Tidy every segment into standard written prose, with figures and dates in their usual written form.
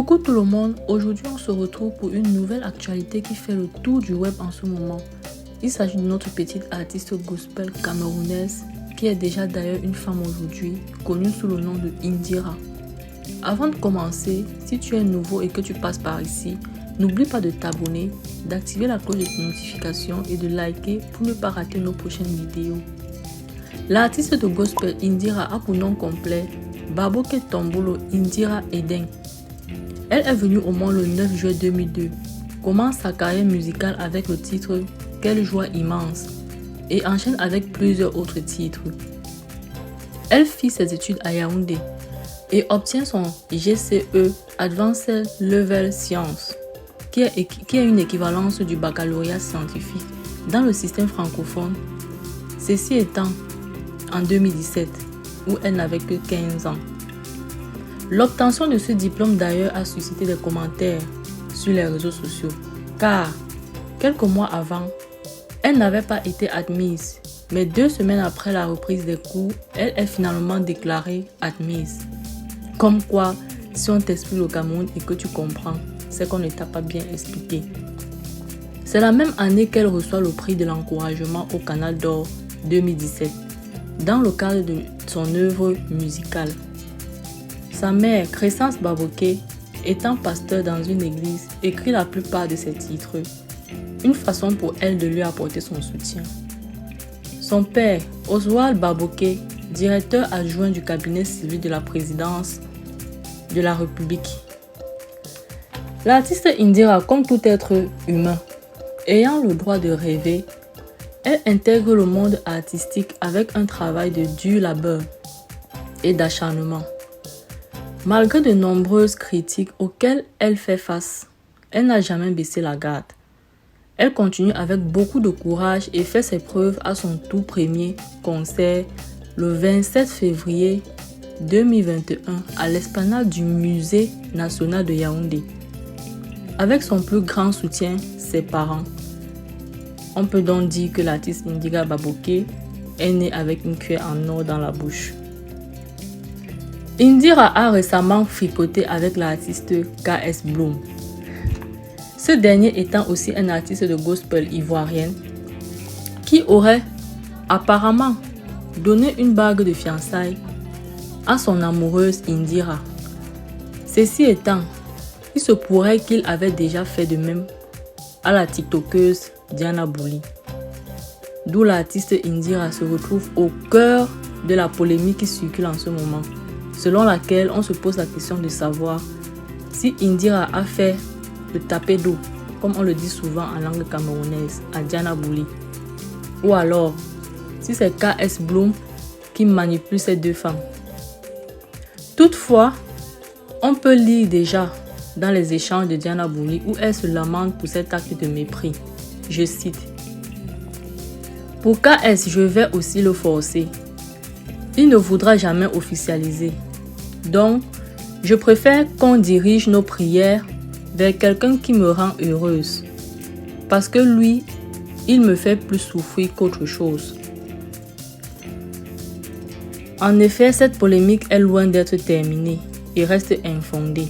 Coucou tout le monde, aujourd'hui on se retrouve pour une nouvelle actualité qui fait le tour du web en ce moment. Il s'agit de notre petite artiste gospel camerounaise qui est déjà d'ailleurs une femme aujourd'hui, connue sous le nom de Indira. Avant de commencer, si tu es nouveau et que tu passes par ici, n'oublie pas de t'abonner, d'activer la cloche de notification et de liker pour ne pas rater nos prochaines vidéos. L'artiste de gospel Indira a pour nom complet Baboke Tombolo Indira Eden. Elle est venue au monde le 9 juillet 2002, commence sa carrière musicale avec le titre « Quelle joie immense » et enchaîne avec plusieurs autres titres. Elle fit ses études à Yaoundé et obtient son GCE Advanced Level Science, qui est une équivalence du baccalauréat scientifique dans le système francophone, ceci étant en 2017, où elle n'avait que 15 ans. L'obtention de ce diplôme d'ailleurs a suscité des commentaires sur les réseaux sociaux, car quelques mois avant, elle n'avait pas été admise, mais 2 semaines après la reprise des cours, elle est finalement déclarée admise. Comme quoi, si on t'explique le Cameroun et que tu comprends, c'est qu'on ne t'a pas bien expliqué. C'est la même année qu'elle reçoit le prix de l'encouragement au Canal d'Or 2017, dans le cadre de son œuvre musicale. Sa mère, Crescence Baboke, étant pasteur dans une église, écrit la plupart de ses titres, une façon pour elle de lui apporter son soutien. Son père, Oswald Baboke, directeur adjoint du cabinet civil de la présidence de la République. L'artiste Indira, comme tout être humain, ayant le droit de rêver, elle intègre le monde artistique avec un travail de dur labeur et d'acharnement. Malgré de nombreuses critiques auxquelles elle fait face, elle n'a jamais baissé la garde. Elle continue avec beaucoup de courage et fait ses preuves à son tout premier concert le 27 février 2021 à l'esplanade du Musée national de Yaoundé. Avec son plus grand soutien, ses parents. On peut donc dire que l'artiste Indira Baboke est née avec une cuillère en or dans la bouche. Indira a récemment fripoté avec l'artiste KS Bloom. Ce dernier étant aussi un artiste de gospel ivoirienne qui aurait apparemment donné une bague de fiançailles à son amoureuse Indira. Ceci étant, il se pourrait qu'il avait déjà fait de même à la tiktokeuse Diana Bouli. D'où l'artiste Indira se retrouve au cœur de la polémique qui circule en ce moment, selon laquelle on se pose la question de savoir si Indira a fait le tapé d'eau, comme on le dit souvent en langue camerounaise, à Diana Bouli, ou alors si c'est KS Bloom qui manipule ces 2 femmes. Toutefois, on peut lire déjà dans les échanges de Diana Bouli où elle se lamente pour cet acte de mépris. Je cite: « Pour KS, je vais aussi le forcer. Il ne voudra jamais officialiser. Donc, je préfère qu'on dirige nos prières vers quelqu'un qui me rend heureuse. Parce que lui, il me fait plus souffrir qu'autre chose. » En effet, cette polémique est loin d'être terminée et reste infondée.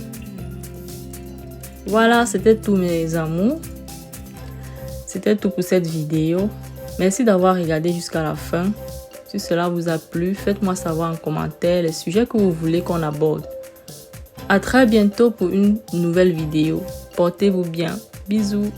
Voilà, c'était tout mes amours. C'était tout pour cette vidéo. Merci d'avoir regardé jusqu'à la fin. Si cela vous a plu, faites-moi savoir en commentaire les sujets que vous voulez qu'on aborde. À très bientôt pour une nouvelle vidéo. Portez-vous bien. Bisous.